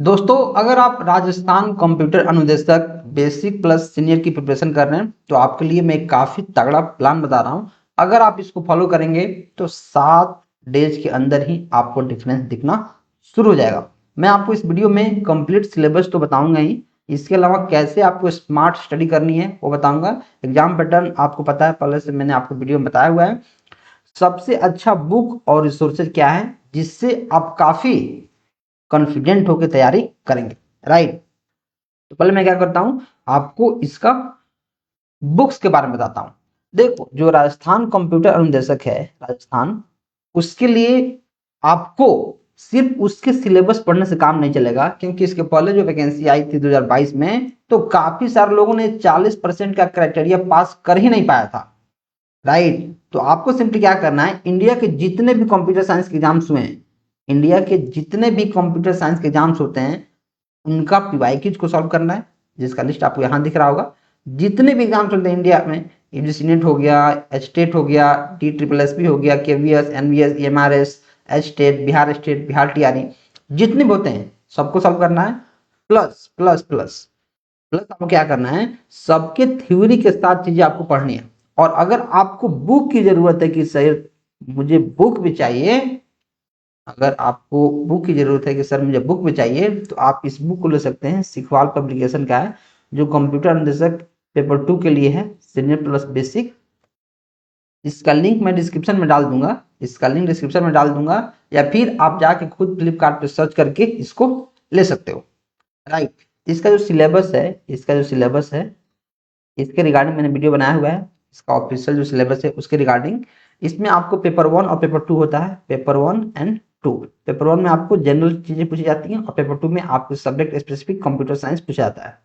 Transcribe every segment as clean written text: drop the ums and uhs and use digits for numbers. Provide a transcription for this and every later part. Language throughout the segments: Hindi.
दोस्तों, अगर आप राजस्थान कंप्यूटर अनुदेशक बेसिक प्लस सीनियर की प्रिपरेशन कर रहे हैं तो आपके लिए मैं काफ़ी तगड़ा प्लान बता रहा हूं। अगर आप इसको फॉलो करेंगे तो 7 डेज के अंदर ही आपको डिफरेंस दिखना शुरू हो जाएगा। मैं आपको इस वीडियो में कंप्लीट सिलेबस तो बताऊंगा ही, इसके अलावा कैसे आपको स्मार्ट स्टडी करनी है वो बताऊंगा। एग्जाम पैटर्न आपको पता है, पहले से मैंने आपको वीडियो में बताया हुआ है। सबसे अच्छा बुक और रिसोर्सेज क्या है जिससे आप काफ़ी कॉन्फिडेंट होकर तैयारी करेंगे, राइट। तो पहले मैं क्या करता हूं, आपको इसका बुक्स के बारे में बताता हूं। देखो, जो राजस्थान कंप्यूटर अनुदेशक है राजस्थान, उसके लिए आपको सिर्फ उसके सिलेबस पढ़ने से काम नहीं चलेगा, क्योंकि इसके पहले जो वैकेंसी आई थी 2022 में तो काफी सारे लोगों ने 40% का क्राइटेरिया पास कर ही नहीं पाया था, राइट। तो आपको सिंपली क्या करना है, इंडिया के जितने भी कंप्यूटर साइंस के एग्जाम्स हुए हैं, इंडिया के जितने भी कंप्यूटर साइंस के एग्जाम्स होते हैं उनका पीवाईक्यूज को सॉल्व करना है, जिसका लिस्ट आपको यहाँ दिख रहा होगा। जितने भी एग्जाम्स होते हैं इंडिया में, यूजीसी नेट हो गया, एचटेट हो गया, TSSSB हो गया, KVS, NVS, EMRS, HTET, Bihar state, Bihar TRE, जितने भी होते हैं सबको सॉल्व करना है। प्लस प्लस प्लस प्लस आपको क्या करना है, सबके थ्योरी के साथ चीजें आपको पढ़नी है। और अगर आपको बुक की जरूरत है कि सर मुझे बुक भी चाहिए, अगर आपको बुक की जरूरत है कि सर मुझे बुक भी चाहिए, तो आप इस बुक को ले सकते हैं। सिखवाल पब्लिकेशन का है, जो कंप्यूटर अनुदेशक पेपर 2 के लिए है, सीनियर प्लस बेसिक। इसका लिंक मैं डिस्क्रिप्शन में डाल दूंगा, या फिर आप जाके खुद फ्लिपकार्ट पे सर्च करके इसको ले सकते हो, राइट। इसका जो सिलेबस है, इसके रिगार्डिंग मैंने वीडियो बनाया हुआ है। इसका ऑफिशियल जो सिलेबस है उसके रिगार्डिंग, इसमें आपको पेपर 1 और पेपर 2 होता है, पेपर 1 एंड 2। पेपर 1 में आपको जनरल चीजें पूछी जाती हैं और पेपर 2 में आपको सब्जेक्ट स्पेसिफिक कंप्यूटर साइंस पूछा जाता है,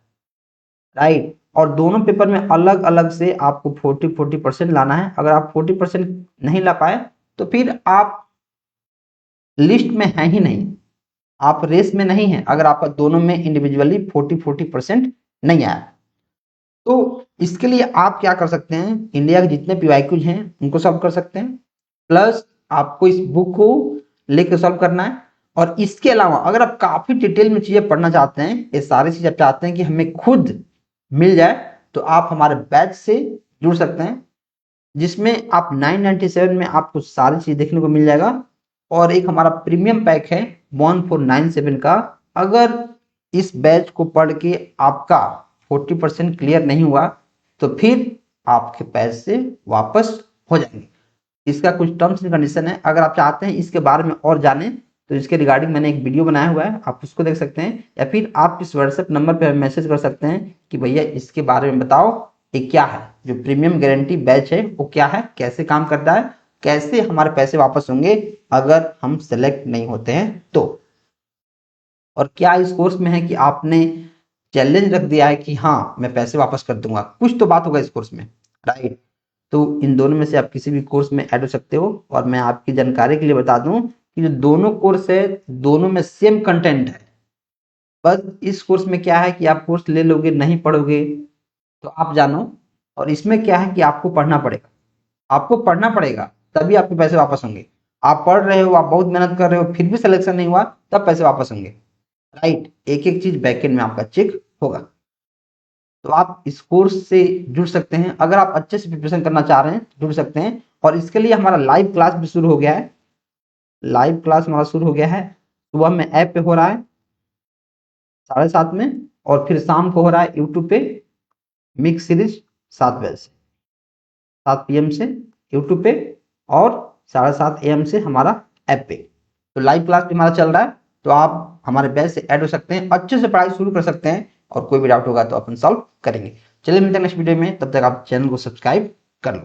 राइट। और दोनों पेपर में अलग अलग से आपको 40% लाना है। अगर आप 40% नहीं ला पाए तो फिर आप लिस्ट में हैं ही नहीं, आप रेस में नहीं है, अगर आपका दोनों में इंडिविजुअली 40% नहीं आया। तो इसके लिए आप क्या कर सकते हैं, इंडिया के जितने पीवाईक्यूज हैं उनको सॉल्व कर सकते हैं, प्लस आपको इस बुक को लेकर सॉल्व करना है। और इसके अलावा अगर आप काफी डिटेल में चीजें पढ़ना चाहते हैं, ये सारी चीजें आप चाहते हैं कि हमें खुद मिल जाए, तो आप हमारे बैच से जुड़ सकते हैं, जिसमें आप 997 में आपको सारी चीज देखने को मिल जाएगा। और एक हमारा प्रीमियम पैक है 1497 का। अगर इस बैच को पढ़ के आपका 40% क्लियर नहीं हुआ तो फिर आपके पैसे वापस हो जाएंगे। इसका कुछ टर्म्स एंड कंडीशन है, अगर आप चाहते हैं इसके बारे में और जानें तो इसके रिगार्डिंग मैंने एक वीडियो बनाया हुआ है, आप उसको देख सकते हैं, या फिर आप इस व्हाट्सएप नंबर पर मैसेज कर सकते हैं कि भैया इसके बारे में बताओ, ये क्या है, जो प्रीमियम गारंटी बैच है वो क्या है, कैसे काम करता है, कैसे हमारे पैसे वापस होंगे अगर हम सेलेक्ट नहीं होते हैं तो। और क्या इस कोर्स में है कि आपने चैलेंज रख दिया है कि हाँ मैं पैसे वापस कर दूंगा, कुछ तो बात होगा इस कोर्स में, राइट। तो इन दोनों में से आप किसी भी कोर्स में ऐड हो सकते हो। और मैं आपकी जानकारी के लिए बता दूं कि जो दोनों कोर्स है दोनों में सेम कंटेंट है, बस इस कोर्स में क्या है कि आप कोर्स ले लोगे नहीं पढ़ोगे तो आप जानो। और इसमें क्या है कि आपको पढ़ना पड़ेगा, तभी आपके पैसे वापस होंगे। आप पढ़ रहे हो, आप बहुत मेहनत कर रहे हो, फिर भी सिलेक्शन नहीं हुआ, तब पैसे वापस होंगे, राइट। एक एक चीज बैकएंड में आपका चेक होगा। तो आप इस कोर्स से जुड़ सकते हैं, अगर आप अच्छे से प्रिपरेशन करना चाह रहे हैं तो जुड़ सकते हैं। और इसके लिए हमारा लाइव क्लास भी शुरू हो गया है, सुबह में ऐप पे हो रहा है 7:30 में, और फिर शाम को हो रहा है यूट्यूब पे मिक्स सीरीज 7 बजे से, 7 PM से यूट्यूब पे, और 7:30 AM से हमारा ऐप पे। तो लाइव क्लास भी हमारा चल रहा है, तो आप हमारे बैच से ऐड हो सकते हैं, अच्छे से पढ़ाई शुरू कर सकते हैं, और कोई भी डाउट होगा तो अपन सॉल्व करेंगे। चलिए मिलते हैं नेक्स्ट वीडियो में, तब तक आप चैनल को सब्सक्राइब कर लो।